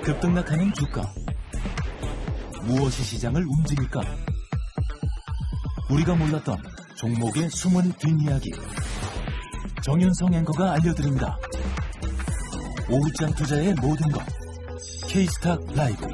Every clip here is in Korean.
급등락하는 주가. 무엇이 시장을 움직일까? 우리가 몰랐던 종목의 숨은 뒷이야기. 정윤성 앵커가 알려드립니다. 오후장 투자의 모든 것. K스탁 라이브.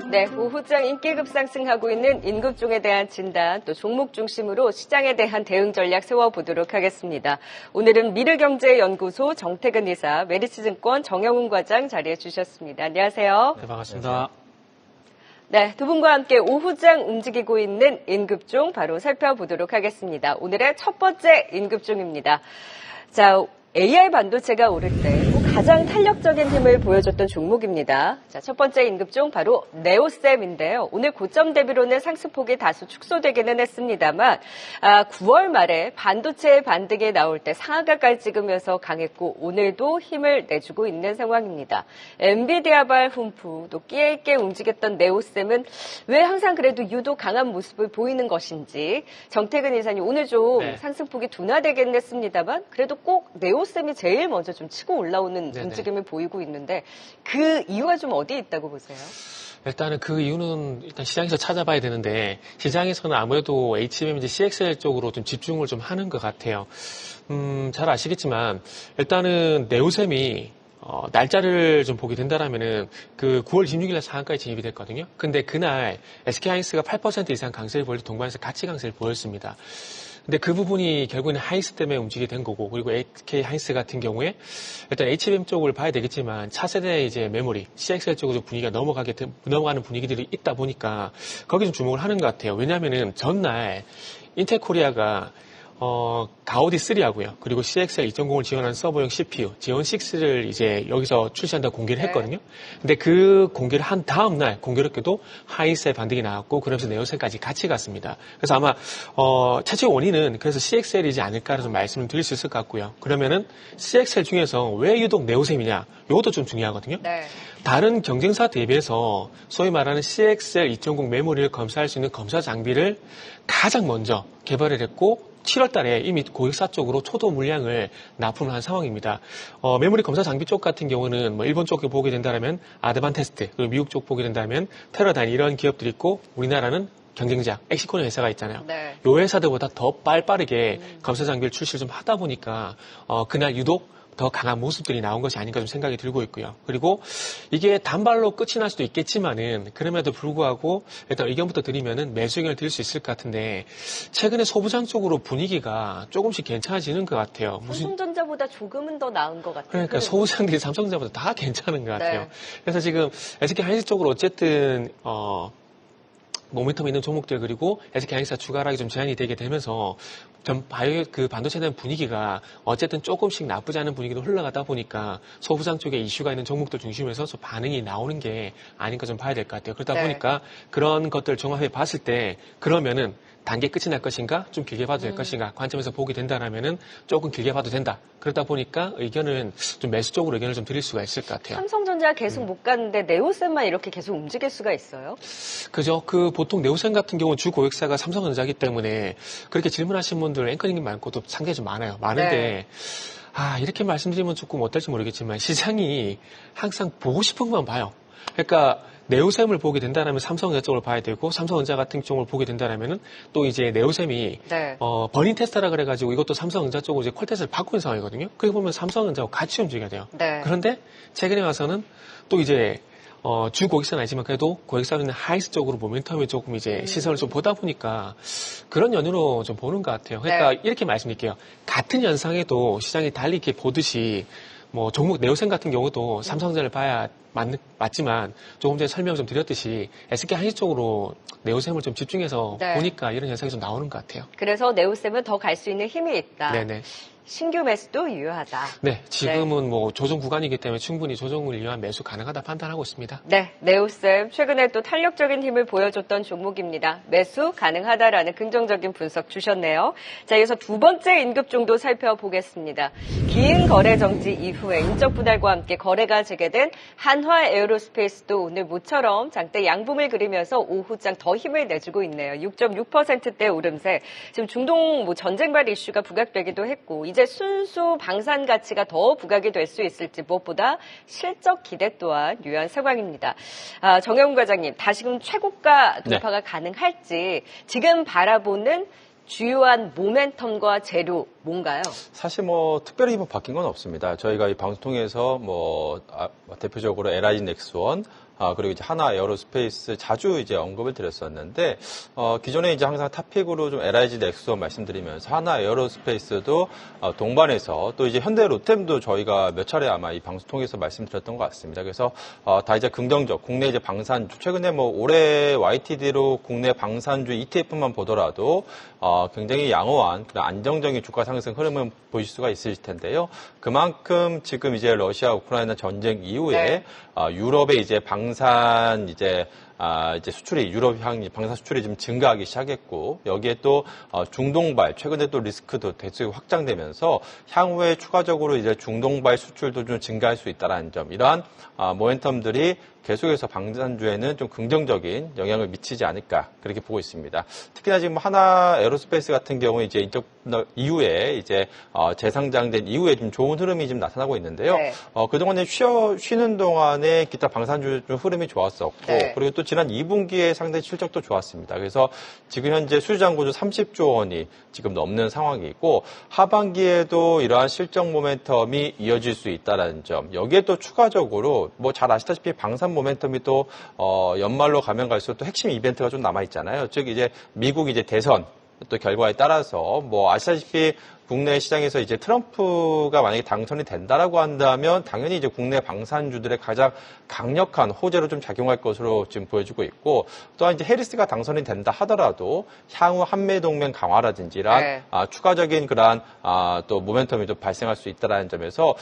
네, 오후장 인기 급상승하고 있는 인급종에 대한 진단, 또 종목 중심으로 시장에 대한 대응 전략 세워보도록 하겠습니다. 오늘은 미르경제연구소 정태근 이사, 메리츠증권 정영훈 과장 자리해 주셨습니다. 안녕하세요. 네, 반갑습니다. 네, 두 분과 함께 오후장 움직이고 있는 인급종 바로 살펴보도록 하겠습니다. 오늘의 첫 번째 인급종입니다. 자, AI 반도체가 오를 때 가장 탄력적인 힘을 보여줬던 종목입니다. 자, 첫 번째 인급종 바로 네오셈인데요. 오늘 고점 대비로는 상승폭이 다소 축소되기는 했습니다만 9월 말에 반도체 반등이 나올 때 상한가까지 찍으면서 강했고 오늘도 힘을 내주고 있는 상황입니다. 엔비디아발 훈프 또 끼에 있게 움직였던 네오셈은 왜 항상 그래도 유독 강한 모습을 보이는 것인지 정태근 이사님 오늘 좀 상승폭이 둔화되긴 했습니다만 그래도 꼭 네오셈이 제일 먼저 좀 치고 올라오는 움직임을 보이고 있는데 그 이유가 좀 어디에 있다고 보세요? 일단은 그 이유는 일단 시장에서 찾아봐야 되는데 시장에서는 아무래도 HBM CXL 쪽으로 좀 집중을 좀 하는 것 같아요. 잘 아시겠지만 일단은 네오셈이 날짜를 좀 보게 된다라면은 그 9월 26일날 상한가에 진입이 됐거든요. 근데 그날 SK하이닉스가 8% 이상 강세를 보일 동반해서 같이 강세를 보였습니다. 근데 그 부분이 결국에는 하이닉스 때문에 움직이게 된 거고, 그리고 SK하이닉스 같은 경우에 일단 HBM 쪽을 봐야 되겠지만 차세대 이제 메모리, CXL 쪽으로 분위기가 넘어가는 분위기들이 있다 보니까 거기 좀 주목을 하는 것 같아요. 왜냐면은 전날 인텔 코리아가 가오디 3하고요. 그리고 CXL 2.0을 지원한 서버용 CPU, 지원 6를 이제 여기서 출시한다고 공개를 했거든요. 근데 그 공개를 한 다음 날 공교롭게도 하이닉스의 반등이 나왔고, 그러면서 네오셈까지 같이 갔습니다. 그래서 아마, 차치 원인은 그래서 CXL이지 않을까라는 좀 말씀을 드릴 수 있을 것 같고요. 그러면은 CXL 중에서 왜 유독 네오셈이냐? 이것도 좀 중요하거든요. 네. 다른 경쟁사 대비해서 소위 말하는 CXL 2.0 메모리를 검사할 수 있는 검사 장비를 가장 먼저 개발을 했고, 7월 달에 이미 고객사 쪽으로 초도 물량을 납품을 한 상황입니다. 메모리 검사 장비 쪽 같은 경우는 뭐 일본 쪽에 보게 된다면 아드반테스트, 그리고 미국 쪽 보게 된다면 테러다인 이런 기업들이 있고, 우리나라는 경쟁자 엑시코니 회사가 있잖아요. 네. 요 회사들보다 더 빠르게 검사 장비를 출시를 좀 하다 보니까 그날 유독 더 강한 모습들이 나온 것이 아닌가 좀 생각이 들고 있고요. 그리고 이게 단발로 끝이 날 수도 있겠지만은 그럼에도 불구하고 일단 의견부터 드리면은 매수 의견을 드릴 수 있을 것 같은데 최근에 소부장 쪽으로 분위기가 조금씩 괜찮아지는 것 같아요. 삼성전자보다 조금은 더 나은 것 같아요. 그러니까 소부장들이 삼성전자보다 다 괜찮은 것 같아요. 네. 그래서 지금 SK하이닉스 쪽으로 어쨌든 모멘텀 있는 종목들 그리고 SK하이닉스가 추가 하락이 좀 제한이 되게 되면서 그 반도체에 대한 분위기가 어쨌든 조금씩 나쁘지 않은 분위기로 흘러가다 보니까 소부장 쪽에 이슈가 있는 종목들 중심에서 반응이 나오는 게 아닌가 좀 봐야 될 것 같아요. 그러다 보니까 그런 것들을 종합해 봤을 때 그러면은 단계 끝이 날 것인가, 좀 길게 봐도 될 것인가, 관점에서 보게 된다라면은 조금 길게 봐도 된다. 그러다 보니까 의견은 좀 매수 쪽으로 의견을 좀 드릴 수가 있을 것 같아요. 삼성전자 계속 못 갔는데 네오셈만 이렇게 계속 움직일 수가 있어요? 그죠. 보통 네오셈 같은 경우는 주 고객사가 삼성전자이기 때문에 그렇게 질문하신 분들 앵커님 많고도 상당히 좀 많아요. 많은데, 이렇게 말씀드리면 조금 어떨지 모르겠지만 시장이 항상 보고 싶은 것만 봐요. 그러니까 네오셈을 보게 된다면 삼성전자 쪽을 봐야 되고 삼성전자 같은 쪽을 보게 된다면은 또 이제 네오셈이 버닝 테스트라 그래가지고 이것도 삼성전자 쪽으로 이제 콜 테스트를 바꾼 상황이거든요. 그렇게 보면 삼성전자하고 같이 움직여야 돼요. 네. 그런데 최근에 와서는 또 이제 주 고객사는 아니지만 그래도 고객사는 하이닉스 쪽으로 모멘텀이 조금 이제 시선을 좀 보다 보니까 그런 연유로 좀 보는 것 같아요. 그러니까 이렇게 말씀드릴게요. 같은 연상에도 시장이 달리 이렇게 보듯이 뭐 종목 네오셈 같은 경우도 삼성전자를 봐야 맞지만 조금 전에 설명 좀 드렸듯이 SK하이닉스 쪽으로 네오셈을 좀 집중해서 보니까 이런 현상이 좀 나오는 것 같아요. 그래서 네오셈은 더 갈 수 있는 힘이 있다. 네네. 신규 매수도 유효하다. 네, 지금은 뭐 조정 구간이기 때문에 충분히 조정을 위한 매수 가능하다 판단하고 있습니다. 네, 네오쌤 최근에 또 탄력적인 힘을 보여줬던 종목입니다. 매수 가능하다라는 긍정적인 분석 주셨네요. 자, 이어서 두 번째 인급종도 살펴보겠습니다. 긴 거래 정지 이후에 인적 분할과 함께 거래가 재개된 한화 에어로스페이스도 오늘 모처럼 장대 양봉을 그리면서 오후장 더 힘을 내주고 있네요. 6.6%대 오름세. 지금 중동 뭐 전쟁발 이슈가 부각되기도 했고 이제 순수 방산 가치가 더 부각이 될 수 있을지 무엇보다 실적 기대 또한 유효한 상황입니다. 정영훈 과장님, 다시금 최고가 돌파가 가능할지 지금 바라보는 주요한 모멘텀과 재료 뭔가요? 사실 뭐 특별히 뭐 바뀐 건 없습니다. 저희가 이 방송 통해서 대표적으로 LIG 넥스원 그리고 이제 하나 에어로스페이스 자주 이제 언급을 드렸었는데, 기존에 이제 항상 탑픽으로 좀 LIG 넥스원 말씀드리면서 하나 에어로스페이스도 동반해서 또 이제 현대 로템도 저희가 몇 차례 아마 이 방송 통해서 말씀드렸던 것 같습니다. 그래서, 다 이제 긍정적, 국내 이제 방산주, 최근에 뭐 올해 YTD로 국내 방산주 ETF만 보더라도, 굉장히 양호한 그런 안정적인 주가 상승 흐름을 보실 수가 있으실 텐데요. 그만큼 지금 이제 러시아 우크라이나 전쟁 이후에 유럽의 이제 방산 이제 수출이 유럽향 방산 수출이 좀 증가하기 시작했고, 여기에 또 중동발 최근에 또 리스크도 대수가 확장되면서 향후에 추가적으로 이제 중동발 수출도 좀 증가할 수 있다라는 점, 이러한 모멘텀들이 계속해서 방산주에는 좀 긍정적인 영향을 미치지 않을까 그렇게 보고 있습니다. 특히나 지금 하나 에어로스페이스 같은 경우 이제 인적 이후에 이제 재상장된 이후에 좀 좋은 흐름이 좀 나타나고 있는데요. 네. 그동안에 쉬는 동안에 기타 방산주 좀 흐름이 좋았었고, 네. 그리고 또 지난 2분기에 상당히 실적도 좋았습니다. 그래서 지금 현재 수주잔고도 30조 원이 지금 넘는 상황이고, 하반기에도 이러한 실적 모멘텀이 이어질 수 있다는 점, 여기에 또 추가적으로 뭐 잘 아시다시피 방산 모멘텀이 또 연말로 가면 갈수록 또 핵심 이벤트가 좀 남아 있잖아요. 즉 이제 미국 이제 대선 또 결과에 따라서 뭐 아시다시피 국내 시장에서 이제 트럼프가 만약에 당선이 된다라고 한다면 당연히 이제 국내 방산주들의 가장 강력한 호재로 좀 작용할 것으로 지금 보여지고 있고, 또한 이제 해리스가 당선이 된다 하더라도 향후 한미 동맹 강화라든지란 추가적인 그러한 또 모멘텀이 좀 발생할 수 있다라는 점에서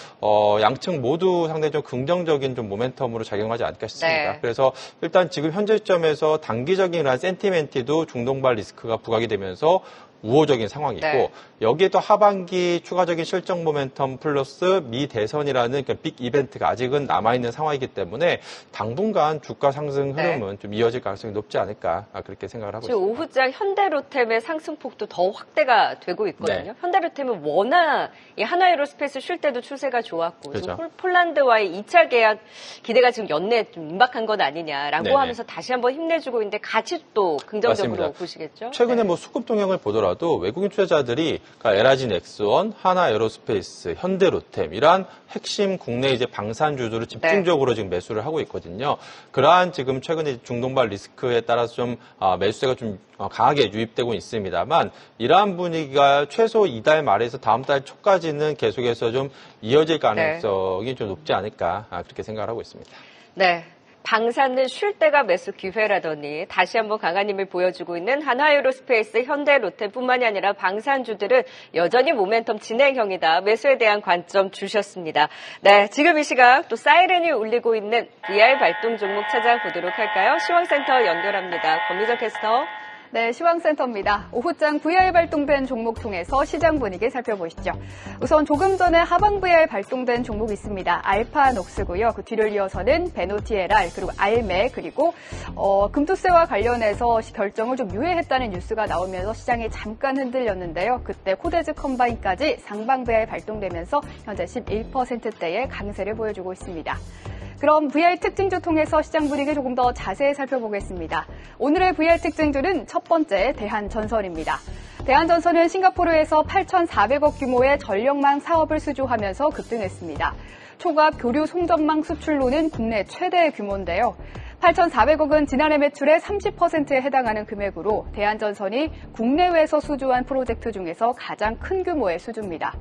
양측 모두 상당히 좀 긍정적인 좀 모멘텀으로 작용하지 않을까 싶습니다. 네. 그래서 일단 지금 현재 시점에서 단기적인 그런 센티멘트도 중동발 리스크가 부각이 되면서 우호적인 상황이고, 네. 여기에 또 하반기 추가적인 실적 모멘텀 플러스 미 대선이라는 빅 이벤트가 아직은 남아있는 상황이기 때문에 당분간 주가 상승 흐름은 좀 이어질 가능성이 높지 않을까 그렇게 생각을 하고 지금 있습니다. 오후장 현대로템의 상승폭도 더 확대가 되고 있거든요. 네. 현대로템은 워낙 이 하나에어로스페이스 쉴 때도 추세가 좋았고, 그렇죠. 지금 폴란드와의 2차 계약 기대가 지금 연내 좀 임박한 것 아니냐라고 네네. 하면서 다시 한번 힘내주고 있는데 같이 또 긍정적으로 맞습니다. 보시겠죠? 최근에 네. 뭐 수급 동향을 보더라도 외국인 투자자들이 LIG 넥스원, 하나 에어로스페이스, 현대로템 이러한 핵심 국내 이제 방산주들을 집중적으로 지금 매수를 하고 있거든요. 그러한 지금 최근에 중동발 리스크에 따라서 좀 매수세가 좀 강하게 유입되고 있습니다만, 이러한 분위기가 최소 이달 말에서 다음 달 초까지는 계속해서 좀 이어질 가능성이 좀 높지 않을까 그렇게 생각을 하고 있습니다. 네. 방산은 쉴 때가 매수 기회라더니 다시 한번 강한 힘을 보여주고 있는 한화에어로스페이스, 현대로템뿐만이 아니라 방산주들은 여전히 모멘텀 진행형이다. 매수에 대한 관점 주셨습니다. 네, 지금 이 시각 또 사이렌이 울리고 있는 VR 발동 종목 찾아보도록 할까요? 시황센터 연결합니다. 권미정 캐스터. 네, 시황센터입니다. 오후장 VR 발동된 종목 통해서 시장 분위기 살펴보시죠. 우선 조금 전에 하방 VR 발동된 종목이 있습니다. 알파녹스고요. 그 뒤를 이어서는 베노티에랄, 그리고 알메, 그리고 금투세와 관련해서 결정을 좀 유예했다는 뉴스가 나오면서 시장이 잠깐 흔들렸는데요. 그때 코데즈 컴바인까지 상방 VR 발동되면서 현재 11%대의 강세를 보여주고 있습니다. 그럼 VR 특징주 통해서 시장 분위기 조금 더 자세히 살펴보겠습니다. 오늘의 VR 특징주는 첫 번째 대한전선입니다. 대한전선은 싱가포르에서 8,400억 규모의 전력망 사업을 수주하면서 급등했습니다. 초갑 교류 송전망 수출로는 국내 최대 규모인데요. 8,400억은 지난해 매출의 30%에 해당하는 금액으로 대한전선이 국내외에서 수주한 프로젝트 중에서 가장 큰 규모의 수주입니다.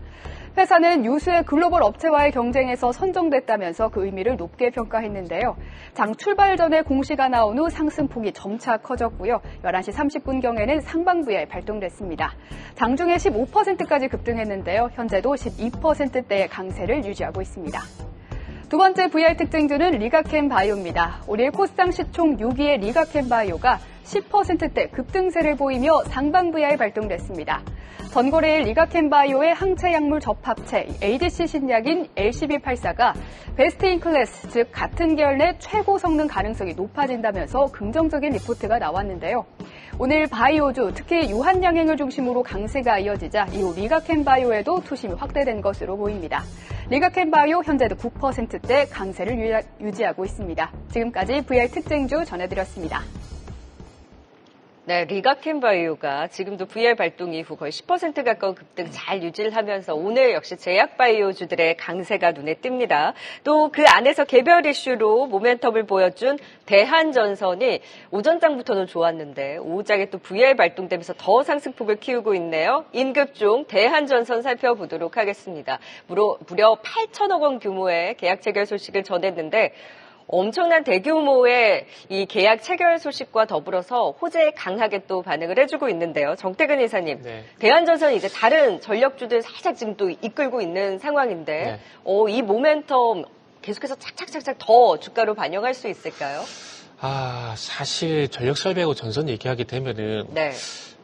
회사는 유수의 글로벌 업체와의 경쟁에서 선정됐다면서 그 의미를 높게 평가했는데요. 장 출발 전에 공시가 나온 후 상승폭이 점차 커졌고요. 11시 30분경에는 상반부에 발동됐습니다. 장중에 15%까지 급등했는데요. 현재도 12%대의 강세를 유지하고 있습니다. 두 번째 VR 특징주는 리가켄 바이오입니다. 올해 코스닥 시총 6위의 리가켄 바이오가 10%대 급등세를 보이며 상반부에 발동됐습니다. 전거래일 리가켄 바이오의 항체 약물 접합체 ADC 신약인 LCB84가 베스트 인 클래스, 즉 같은 계열 내 최고 성능 가능성이 높아진다면서 긍정적인 리포트가 나왔는데요. 오늘 바이오주, 특히 유한양행을 중심으로 강세가 이어지자 이후 리가켄 바이오에도 투심이 확대된 것으로 보입니다. 리가켄 바이오 현재도 9%대 강세를 유지하고 있습니다. 지금까지 VR 특징주 전해드렸습니다. 네, 리가켄 바이오가 지금도 VR 발동 이후 거의 10% 가까운 급등 잘 유지를 하면서 오늘 역시 제약 바이오주들의 강세가 눈에 띕니다. 또 그 안에서 개별 이슈로 모멘텀을 보여준 대한전선이 오전장부터는 좋았는데 오후장에 또 VR 발동되면서 더 상승폭을 키우고 있네요. 인급종 대한전선 살펴보도록 하겠습니다. 무려 8천억 원 규모의 계약 체결 소식을 전했는데 엄청난 대규모의 이 계약 체결 소식과 더불어서 호재에 강하게 또 반응을 해주고 있는데요. 정태근 이사님, 네. 대한전선이 이제 다른 전력주들 살짝 지금 또 이끌고 있는 상황인데, 네. 이 모멘텀 계속해서 착착착착 더 주가로 반영할 수 있을까요? 사실 전력 설비하고 전선 얘기하게 되면은 네.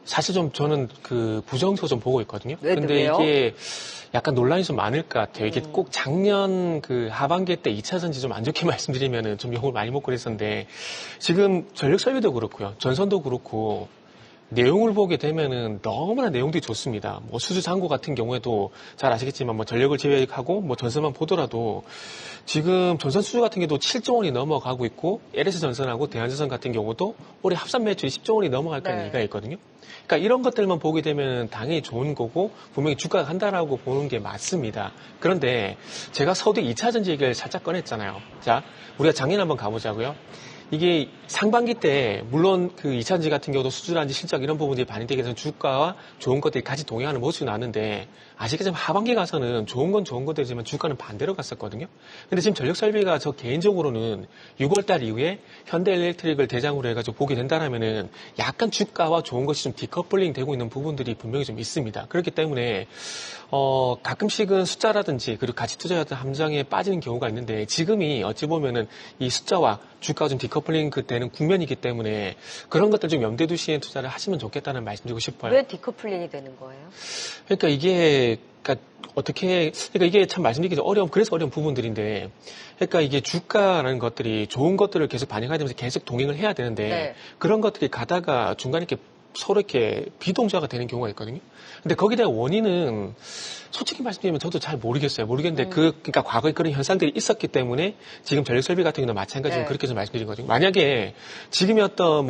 사실 좀 저는 그 부정적으로 좀 보고 있거든요. 네, 근데 왜요? 이게 약간 논란이 좀 많을 것 같아요. 이게 꼭 작년 그 하반기 때 2차 전지 좀 안 좋게 말씀드리면은 좀 욕을 많이 먹고 그랬었는데 지금 전력 설비도 그렇고요. 전선도 그렇고 내용을 보게 되면은 너무나 내용들이 좋습니다. 뭐 수주 잔고 같은 경우에도 잘 아시겠지만 뭐 전력을 제외하고 뭐 전선만 보더라도 지금 전선 수주 같은 경우도 7조 원이 넘어가고 있고 LS 전선하고 대한전선 같은 경우도 올해 합산 매출이 10조 원이 넘어갈 거라는 얘기가 있거든요. 그러니까 이런 것들만 보게 되면 당연히 좋은 거고 분명히 주가가 간다라고 보는 게 맞습니다. 그런데 제가 서두 2차 전지 얘기를 살짝 꺼냈잖아요. 자, 우리가 작년에 한번 가보자고요. 이게 상반기 때 물론 그 2차 전지 같은 경우도 수주라든지 실적 이런 부분들이 반영되기 위해서 주가와 좋은 것들이 같이 동행하는 모습이 나왔는데 아시겠지만 하반기 가서는 좋은 건 좋은 것들이지만 주가는 반대로 갔었거든요. 근데 지금 전력 설비가 저 개인적으로는 6월달 이후에 현대일렉트릭을 대장으로 해가지고 보게 된다라면은 약간 주가와 좋은 것이 좀 디커플링 되고 있는 부분들이 분명히 좀 있습니다. 그렇기 때문에 가끔씩은 숫자라든지 그리고 가치 투자였던 함정에 빠지는 경우가 있는데 지금이 어찌 보면은 이 숫자와 주가가 좀 디커플링 되는 국면이기 때문에 그런 것들 좀 염두에 두시는 투자를 하시면 좋겠다는 말씀드리고 싶어요. 왜 디커플링이 되는 거예요? 그러니까 이게 이게 참 말씀드리기 그래서 어려운 부분들인데, 그러니까 이게 주가라는 것들이 좋은 것들을 계속 반영해야 되면서 계속 동행을 해야 되는데, 네. 그런 것들이 가다가 중간에 이렇게 서로 이렇게 비동조화가 되는 경우가 있거든요. 근데 거기에 대한 원인은 솔직히 말씀드리면 저도 잘 모르겠어요. 모르겠는데 그러니까 과거에 그런 현상들이 있었기 때문에 지금 전력 설비 같은 경우는 마찬가지로 네. 그렇게 좀 말씀드린 거죠. 만약에 지금이 어떤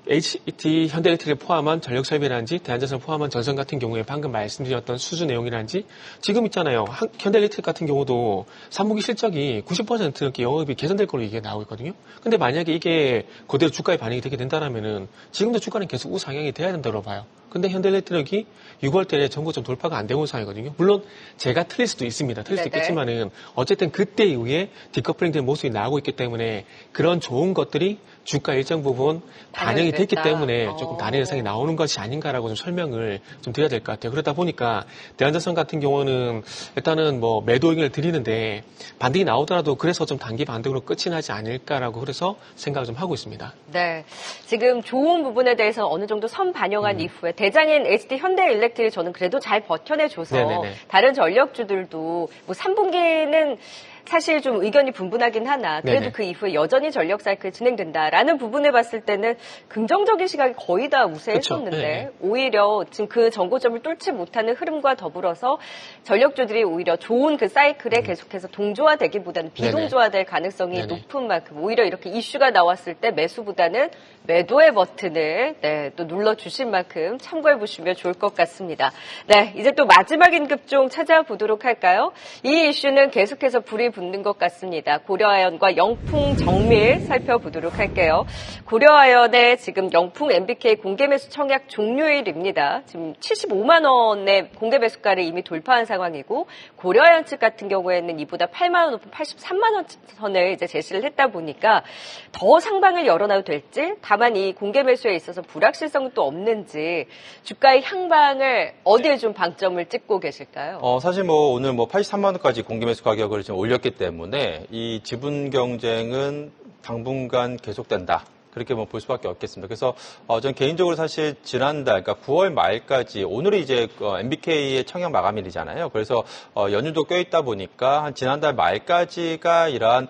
HT 현대일렉트릭을 포함한 전력 설비라든지 대한전선을 포함한 전선 같은 경우에 방금 말씀드렸던 수주 내용이라든지 지금 있잖아요. 현대일렉트릭 같은 경우도 3분기 실적이 90% 이렇게 영업이 개선될 걸로 이게 나오고 있거든요. 근데 만약에 이게 그대로 주가에 반영이 되게 된다라면은 지금도 주가는 계속 우상향이 돼야 된다고 봐요. 근데 현대일렉트릭이 6월달에 전고점 돌파가 안 되고 있는 상황이거든요. 물론 제가 틀릴 수도 있습니다. 틀릴 수도 있겠지만은 어쨌든 그때 이후에 디커플링 된 모습이 나오고 있기 때문에 그런 좋은 것들이 주가 일정 부분 반영이 됐기 때문에 조금 다른 현상이 나오는 것이 아닌가라고 좀 설명을 좀 드려야 될 것 같아요. 그러다 보니까 대한전선 같은 경우는 일단은 매도 의견을 드리는데 반등이 나오더라도 그래서 좀 단기 반등으로 끝이 나지 않을까라고 그래서 생각을 좀 하고 있습니다. 네. 지금 좋은 부분에 대해서 어느 정도 선 반영한 이후에 대장인 HD 현대일렉트릭 저는 그래도 잘 버텨내줘서 네네네. 다른 전력주들도 3분기는 사실 좀 의견이 분분하긴 하나 그래도 네네. 그 이후에 여전히 전력 사이클이 진행된다라는 부분에 봤을 때는 긍정적인 시각이 거의 다 우세했었는데 네네. 오히려 지금 그 전고점을 뚫지 못하는 흐름과 더불어서 전력주들이 오히려 좋은 그 사이클에 계속해서 동조화되기보다는 비동조화될 가능성이 네네. 높은 만큼 오히려 이렇게 이슈가 나왔을 때 매수보다는 매도의 버튼을 또 눌러주실 만큼 참고해 보시면 좋을 것 같습니다. 네, 이제 또 마지막 인급종 찾아보도록 할까요? 이 이슈는 계속해서 불이 붙는 것 같습니다. 고려아연과 영풍 정밀 살펴보도록 할게요. 고려아연의 지금 영풍 MBK 공개 매수 청약 종료일입니다. 지금 75만 원의 공개 매수가를 이미 돌파한 상황이고 고려아연 측 같은 경우에는 이보다 8만 원 높은 83만 원 선을 이제 제시를 했다 보니까 더 상방을 열어놔도 될지, 다만 이 공개 매수에 있어서 불확실성은 또 없는지 주가의 향방을 어디에 좀 방점을 찍고 계실까요? 사실 오늘 83만 원까지 공개 매수 가격을 지금 올렸기 때문에 이 지분 경쟁은 당분간 계속된다. 그렇게 볼 수밖에 없겠습니다. 그래서 전 개인적으로 사실 지난달, 그러니까 9월 말까지, 오늘이 이제 MBK의 청약 마감일이잖아요. 그래서 연휴도 껴있다 보니까 한 지난달 말까지가 이러한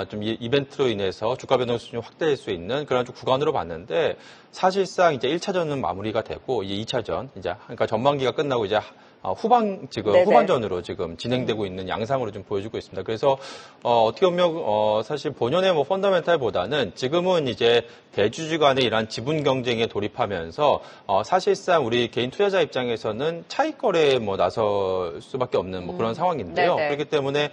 좀 이벤트로 인해서 주가 변동 수준이 확대될 수 있는 그런 좀 구간으로 봤는데, 사실상 이제 1차전은 마무리가 되고 이제 2차전, 그러니까 전반기가 끝나고 이제 후반전으로 지금 진행되고 있는 양상으로 좀 보여주고 있습니다. 그래서 어떻게 보면 사실 본연의 펀더멘탈보다는 지금은 이제 대주주 간의 이러한 지분 경쟁에 돌입하면서 사실상 우리 개인 투자자 입장에서는 차익 거래에 나설 수밖에 없는 그런 상황인데요. 네네. 그렇기 때문에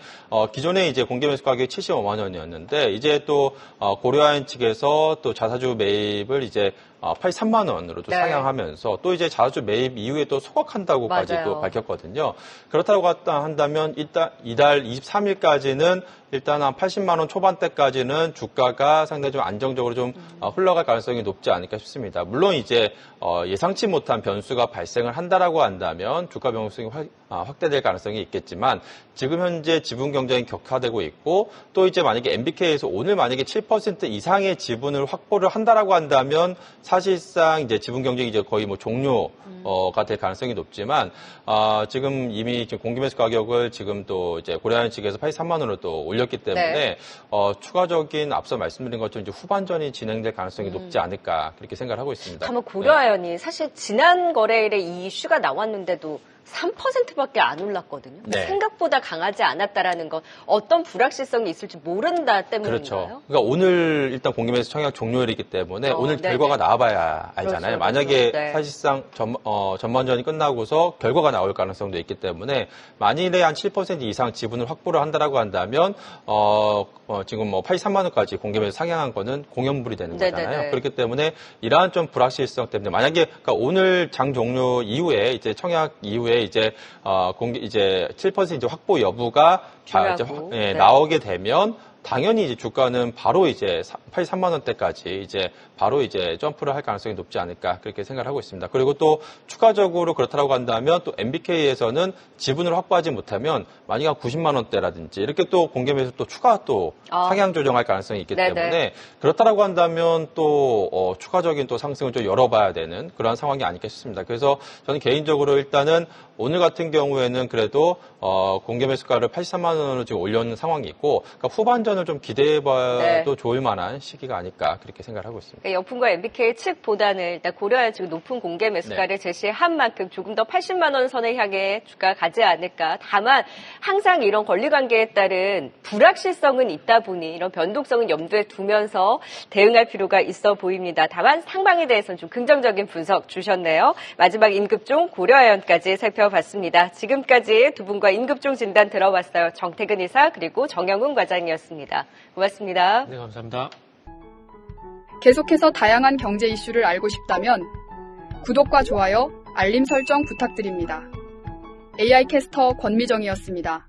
기존에 이제 공개 매수 가격이 75만 원이었는데 이제 또 고려아연 측에서 또 자사주 매입을 이제 83만 원으로 또 네. 상향하면서 또 이제 자사주 매입 이후에 또 소각한다고까지 맞아요. 또 밝혔거든요. 그렇다고 한다면 이달 23일까지는 일단 한 80만 원 초반대까지는 주가가 상당히 좀 안정적으로 좀 흘러갈 가능성이 높지 않을까 싶습니다. 물론 이제 예상치 못한 변수가 발생을 한다라고 한다면 주가 변동성이 확대될 가능성이 있겠지만 지금 현재 지분 경쟁이 격화되고 있고 또 이제 만약에 MBK에서 오늘 만약에 7% 이상의 지분을 확보를 한다라고 한다면 사실상 이제 지분 경쟁이 이제 거의 종료가 될 가능성이 높지만 지금 이미 공개 매수 가격을 지금 또 이제 고려아연 측에서 83만 원으로 또 올렸기 때문에 네. 추가적인 앞서 말씀드린 것처럼 이제 후반전이 진행될 가능성이 높지 않을까 그렇게 생각을 하고 있습니다. 다만 고려아연이 사실 지난 거래일에 이 이슈가 나왔는데도 3%밖에 안 올랐거든요. 네. 생각보다 강하지 않았다라는 건 어떤 불확실성이 있을지 모른다 때문인가요? 그렇죠. 그러니까 오늘 일단 공개 매수 청약 종료일이기 때문에 오늘 네네. 결과가 나와봐야 알잖아요. 그렇죠. 만약에 네. 사실상 전반전이 끝나고서 결과가 나올 가능성도 있기 때문에 만일에 한 7% 이상 지분을 확보를 한다라고 한다면 지금 83만 원까지 공개 매수 상향한 거는 공연불이 되는 거잖아요. 네네네. 그렇기 때문에 이러한 좀 불확실성 때문에 만약에 그러니까 오늘 장 종료 이후에 이제 청약 이후에 이제 이제 7% 이제 확보 여부가 중요하고. 네. 나오게 되면 당연히 이제 주가는 바로 이제 83만 원대까지 이제 바로 이제 점프를 할 가능성이 높지 않을까 그렇게 생각을 하고 있습니다. 그리고 또 추가적으로 그렇다고 한다면 또 MBK에서는 지분을 확보하지 못하면 만약에 90만 원대라든지 이렇게 또 공개 매수 또 추가 또 상향 조정할 가능성이 있기 네네. 때문에 그렇다고 한다면 또 추가적인 또 상승을 좀 열어봐야 되는 그런 상황이 아닐까 싶습니다. 그래서 저는 개인적으로 일단은 오늘 같은 경우에는 그래도 공개 매수가를 83만 원으로 지금 올려놓은 상황이 있고 그러니까 후반전을 좀 기대해봐도 좋을 만한 시기가 아닐까 그렇게 생각을 하고 있습니다. 그러니까 영풍과 MBK 측보다는 일단 고려아연 측 높은 공개 매수가를 제시한 만큼 조금 더 80만 원 선을 향해 주가 가지 않을까. 다만 항상 이런 권리관계에 따른 불확실성은 있다 보니 이런 변동성은 염두에 두면서 대응할 필요가 있어 보입니다. 다만 상방에 대해서는 좀 긍정적인 분석 주셨네요. 마지막 임급종 고려아연까지 살펴봤습니다. 지금까지 두 분과 임급종 진단 들어봤어요. 정태근 이사 그리고 정영훈 과장이었습니다. 고맙습니다. 네, 감사합니다. 계속해서 다양한 경제 이슈를 알고 싶다면 구독과 좋아요, 알림 설정 부탁드립니다. AI 캐스터 권미정이었습니다.